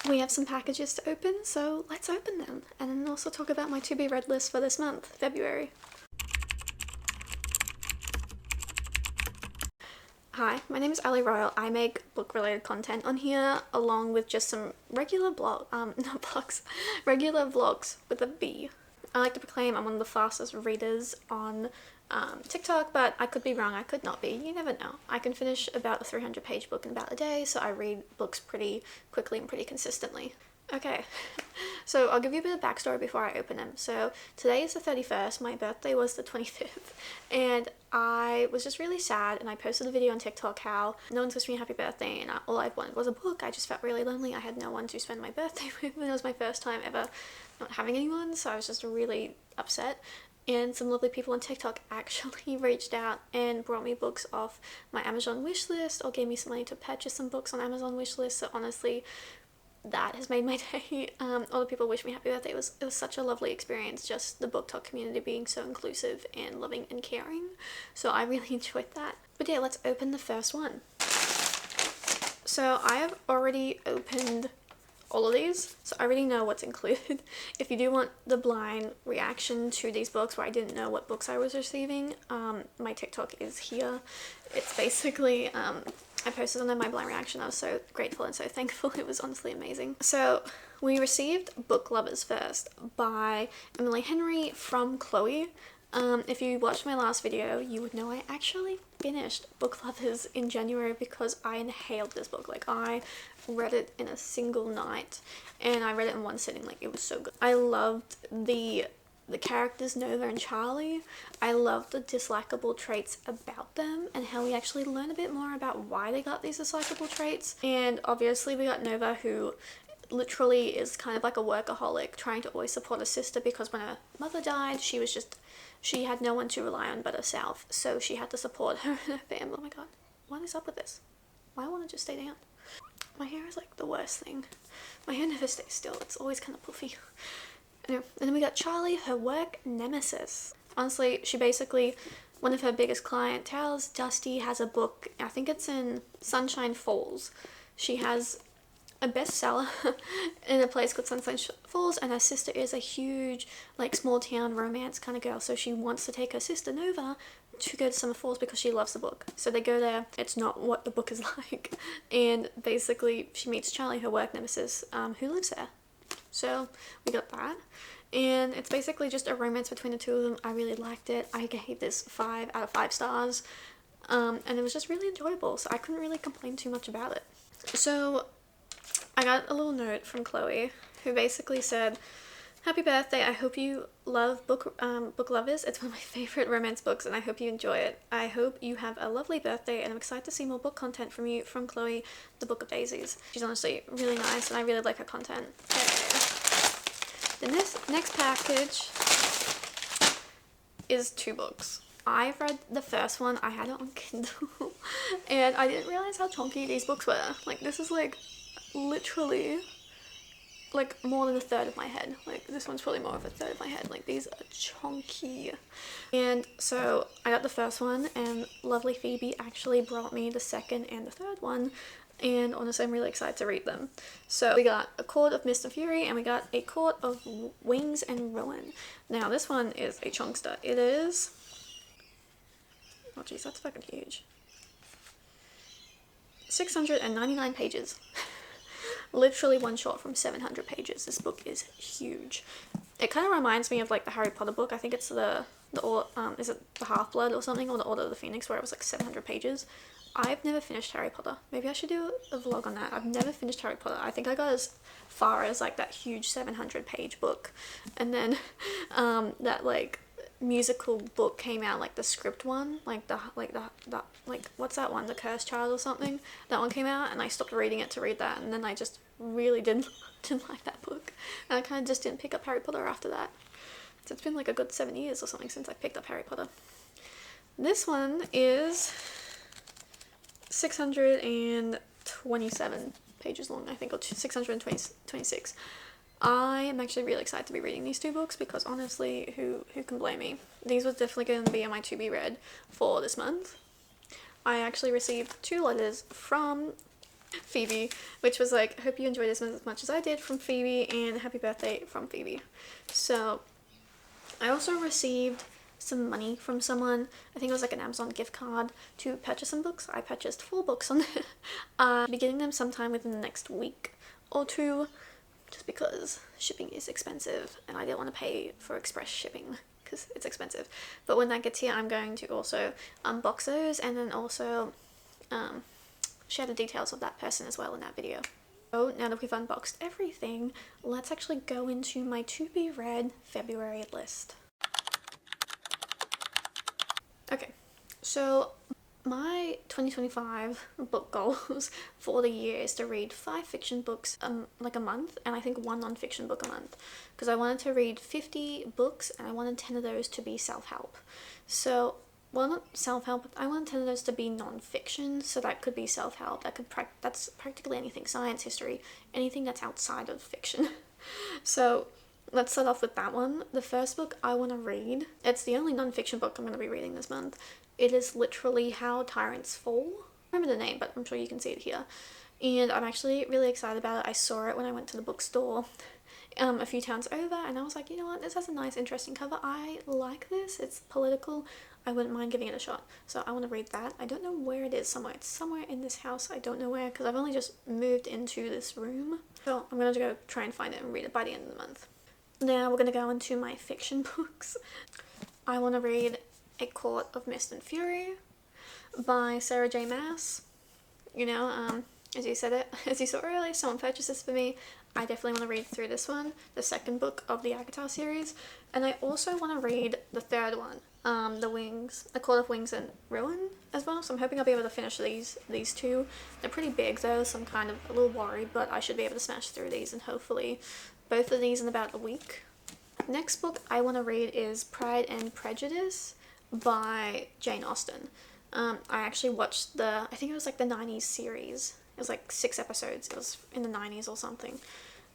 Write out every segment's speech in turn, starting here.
we have some packages to open, so let's open them and then also talk about my to be read list for this month, February. Hi, my name is Ali Royal. I make book-related content on here, along with just some regular regular vlogs with a V. I like to proclaim I'm one of the fastest readers on TikTok, but I could be wrong, I could not be, you never know. I can finish about a 300-page book in about a day, so I read books pretty quickly and pretty consistently. Okay, so I'll give you a bit of backstory before I open them. So today is the 31st, my birthday was the 25th, and I was just really sad, and I posted a video on TikTok how no one wished me a happy birthday, and all I wanted was a book. I just felt really lonely. I had no one to spend my birthday with, and it was my first time ever not having anyone, so I was just really upset. And some lovely people on TikTok actually reached out and brought me books off my Amazon wishlist, or gave me some money to purchase some books on Amazon wishlist. So honestly, that has made my day. All the people wish me happy birthday. It was such a lovely experience, just the book talk community being so inclusive and loving and caring. So I really enjoyed that. But yeah, let's open the first one. So I have already opened all of these, so I already know what's included. If you do want the blind reaction to these books where I didn't know what books I was receiving, my TikTok is here. It's basically I posted on my blind reaction. I was so grateful and so thankful. It was honestly amazing. So we received Book Lovers First by Emily Henry from Chloe. If you watched my last video, you would know I actually finished Book Lovers in January because I inhaled this book. Like, I read it in a single night, and I read it in one sitting. Like, it was so good. I loved the characters Nova and Charlie. I loved the dislikable traits about them and how we actually learn a bit more about why they got these dislikable traits. And obviously we got Nova, who literally is kind of like a workaholic, trying to always support her sister, because when her mother died, she had no one to rely on but herself, so she had to support her and her family. Oh my god, what is up with this? Why won't it just stay down? My hair is like the worst thing. My hair never stays still, it's always kind of puffy. Anyway, and then we got Charlie, her work nemesis. Honestly, she basically, one of her biggest clientele, Dusty, has a book, I think it's in Sunshine Falls. She has a bestseller in a place called Sunshine Falls, and her sister is a huge, like, small town romance kind of girl, so she wants to take her sister Nova to go to Summer Falls because she loves the book. So they go there. It's not what the book is like, and basically she meets Charlie, her work nemesis, who lives there. So we got that, and it's basically just a romance between the two of them. I really liked it. I gave this 5 out of 5 stars, and it was just really enjoyable, so I couldn't really complain too much about it. So I got a little note from Chloe, who basically said, "Happy birthday, I hope you love Book Lovers. It's one of my favorite romance books, and I hope you enjoy it. I hope you have a lovely birthday, and I'm excited to see more book content from you, from Chloe, the Book of Daisies." She's honestly really nice, and I really like her content. Okay. The next package is 2 books. I've read the first one. I had it on Kindle, and I didn't realize how chunky these books were. Like, this is like literally like more than a third of my head. Like, this one's probably more of a third of my head. Like, these are chunky. And so I got the first one, and lovely Phoebe actually brought me the second and the third one, and honestly I'm really excited to read them. So we got A Court of Mist and Fury, and we got A Court of Wings and Ruin. Now this one is a chunkster. It is, oh geez, that's fucking huge, 699 pages. Literally one shot from 700 pages. This book is huge. It kind of reminds me of like the Harry Potter book. I think it's is it the Half-Blood or something, or the Order of the Phoenix, where it was like 700 pages. I've never finished Harry Potter. Maybe I should do a vlog on that. I've never finished Harry Potter. I think I got as far as like that huge 700 page book, and then that like musical book came out, like the script one, like what's that one, The Cursed Child or something. That one came out, and I stopped reading it to read that, and then I just really didn't like that book, and I kind of just didn't pick up Harry Potter after that. So it's been like a good 7 years or something since I picked up Harry Potter. This one is 627 pages long, I think, or 626. I am actually really excited to be reading these 2 books because honestly, who can blame me? These were definitely going to be on my to be read for this month. I actually received 2 letters from Phoebe, which was like, hope you enjoyed this as much as I did from Phoebe, and happy birthday from Phoebe. So I also received some money from someone. I think it was like an Amazon gift card to purchase some books. I purchased 4 books on it. I'll be getting them sometime within the next week or 2, just because shipping is expensive and I didn't want to pay for express shipping because it's expensive. But when that gets here, I'm going to also unbox those and then also share the details of that person as well in that video. So now that we've unboxed everything, let's actually go into my to be read February list. Okay, so my 2025 book goals for the year is to read 5 fiction books like a month, and I think 1 non-fiction book a month, because I wanted to read 50 books and I wanted 10 of those to be self-help. So, well, not self-help, but I wanted 10 of those to be non-fiction, so that could be self-help, that's practically anything, science, history, anything that's outside of fiction. So let's start off with that one. The first book I want to read, it's the only non-fiction book I'm going to be reading this month. It is literally How Tyrants Fall. I remember the name, but I'm sure you can see it here. And I'm actually really excited about it. I saw it when I went to the bookstore a few towns over, and I was like, you know what, this has a nice, interesting cover. I like this. It's political. I wouldn't mind giving it a shot. So I want to read that. I don't know where it is somewhere. It's somewhere in this house. I don't know where, because I've only just moved into this room. So I'm going to go try and find it and read it by the end of the month. Now we're going to go into my fiction books. I want to read A Court of Mist and Fury by Sarah J. Maas. You know, as you saw earlier, someone purchased this for me. I definitely want to read through this one, the second book of the Agatha series. And I also want to read the third one, The Court of Wings and Ruin as well. So I'm hoping I'll be able to finish these 2. They're pretty big though, so I'm kind of a little worried, but I should be able to smash through these and hopefully both of these in about a week. Next book I want to read is Pride and Prejudice by Jane Austen. I actually watched I think it was like the 90s series. It was like 6 episodes. It was in the 90s or something.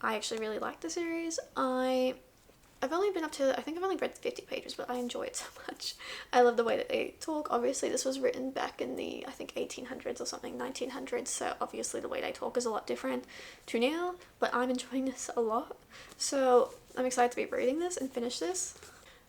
I actually really liked the series. I've only been up to, I think I've only read 50 pages, but I enjoy it so much. I love the way that they talk. Obviously, this was written back in the, I think, 1800s or something, 1900s, so obviously the way they talk is a lot different to now, but I'm enjoying this a lot. So I'm excited to be reading this and finish this.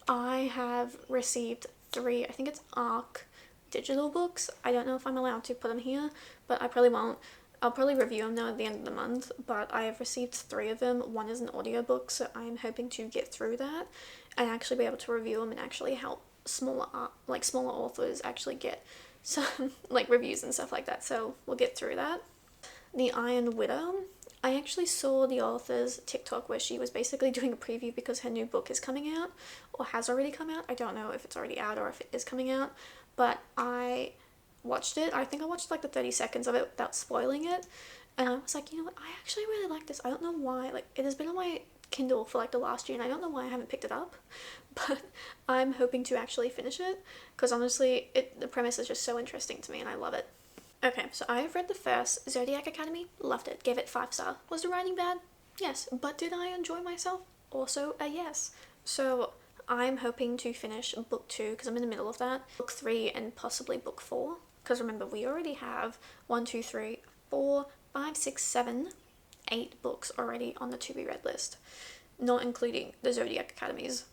I have received 3, I think it's ARC digital books. I don't know if I'm allowed to put them here, but I probably won't. I'll probably review them though at the end of the month, but I have received 3 of them. 1 is an audiobook, so I'm hoping to get through that and actually be able to review them and actually help smaller authors actually get some like reviews and stuff like that. So we'll get through that. The Iron Widow. I actually saw the author's TikTok where she was basically doing a preview because her new book is coming out or has already come out. I don't know if it's already out or if it is coming out, but I watched it. I think I watched like the 30 seconds of it without spoiling it, and I was like, you know what, I actually really like this. I don't know why, like it has been on my Kindle for like the last year and I don't know why I haven't picked it up, but I'm hoping to actually finish it because honestly the premise is just so interesting to me and I love it. Okay, so I have read the first Zodiac Academy, loved it, gave it 5 stars. Was the writing bad? Yes, but did I enjoy myself? Also a yes. So I'm hoping to finish book 2 because I'm in the middle of that, book 3 and possibly book 4, because remember we already have 1, 2, 3, 4, 5, 6, 7, 8 books already on the to be read list, not including the Zodiac Academies,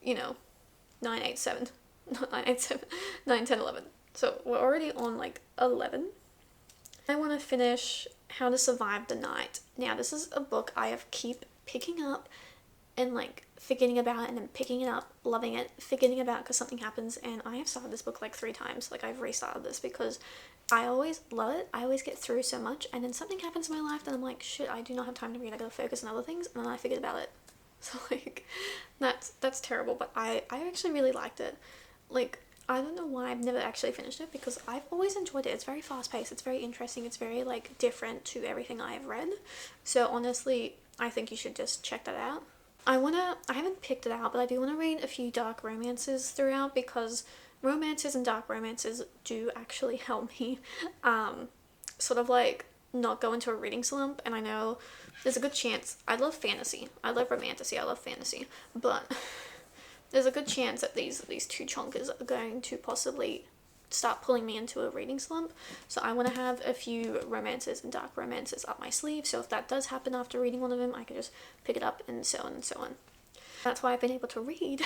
9, 8, 7, not 9, 8, 7, 9, 10, 11. So we're already on like 11. I want to finish How to Survive the Night. Now this is a book I have keep picking up and like forgetting about and then picking it up, loving it, forgetting about because something happens, and I have started this book like 3 times. Like I've restarted this because I always love it. I always get through so much and then something happens in my life and I'm like, shit, I do not have time to read. I gotta focus on other things, and then I forget about it. So like that's terrible, but I actually really liked it. Like I don't know why I've never actually finished it because I've always enjoyed it. It's very fast-paced, it's very interesting, it's very like different to everything I have read. So honestly, I think you should just check that out. I haven't picked it out, but I do want to read a few dark romances throughout because romances and dark romances do actually help me sort of like not go into a reading slump. And I know there's a good chance, I love fantasy, I love romantasy, I love fantasy, but there's a good chance that these 2 chonkers are going to possibly start pulling me into a reading slump. So I want to have a few romances and dark romances up my sleeve, so if that does happen after reading one of them, I can just pick it up and so on and so on. That's why I've been able to read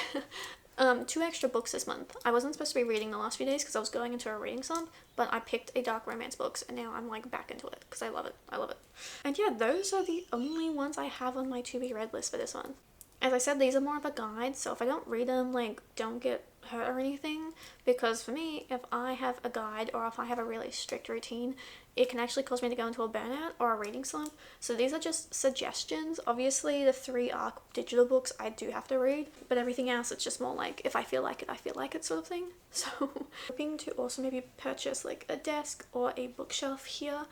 2 extra books this month. I wasn't supposed to be reading the last few days because I was going into a reading slump, but I picked a dark romance books and now I'm like back into it because I love it. I love it. And yeah, those are the only ones I have on my to be read list for this month. As I said, these are more of a guide, so if I don't read them, like, don't get hurt or anything, because for me, if I have a guide or if I have a really strict routine, it can actually cause me to go into a burnout or a reading slump. So these are just suggestions. Obviously, the 3 ARC digital books I do have to read, but everything else, it's just more like, if I feel like it, I feel like it sort of thing. So hoping to also maybe purchase like a desk or a bookshelf here,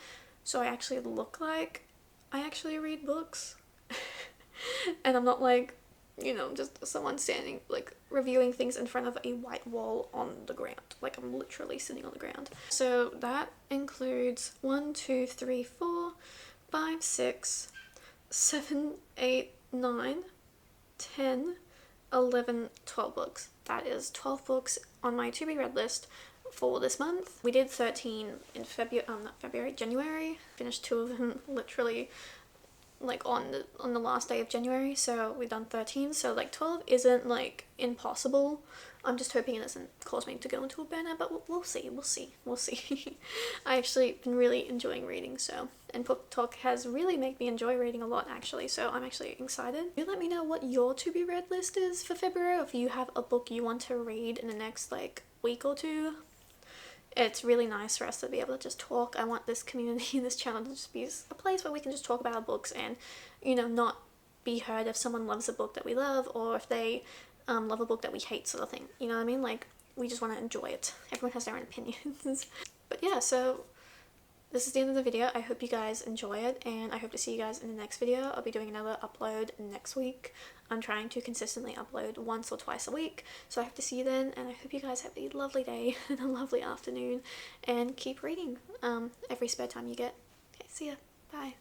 so I actually look like I actually read books. And I'm not like, you know, just someone standing, like, reviewing things in front of a white wall on the ground. Like, I'm literally sitting on the ground. So that includes 1, 2, 3, 4, 5, 6, 7, 8, 9, 10, 11, 12 books. That is 12 books on my to be read list for this month. We did 13 in January. Finished 2 of them literally like on the last day of January, so we've done 13, so like 12 isn't like impossible. I'm just hoping it doesn't cause me to go into a burnout, but we'll see. I actually been really enjoying reading, so, and Book Talk has really made me enjoy reading a lot actually, so I'm actually excited. You let me know what your to be read list is for February, if you have a book you want to read in the next like week or 2. It's really nice for us to be able to just talk. I want this community, this channel to just be a place where we can just talk about our books and, you know, not be heard if someone loves a book that we love or if they love a book that we hate, sort of thing. You know what I mean? Like, we just want to enjoy it. Everyone has their own opinions. But yeah, so this is the end of the video. I hope you guys enjoy it, and I hope to see you guys in the next video. I'll be doing another upload next week. I'm trying to consistently upload once or twice a week, so I hope to see you then, and I hope you guys have a lovely day and a lovely afternoon, and keep reading every spare time you get. Okay, see ya. Bye.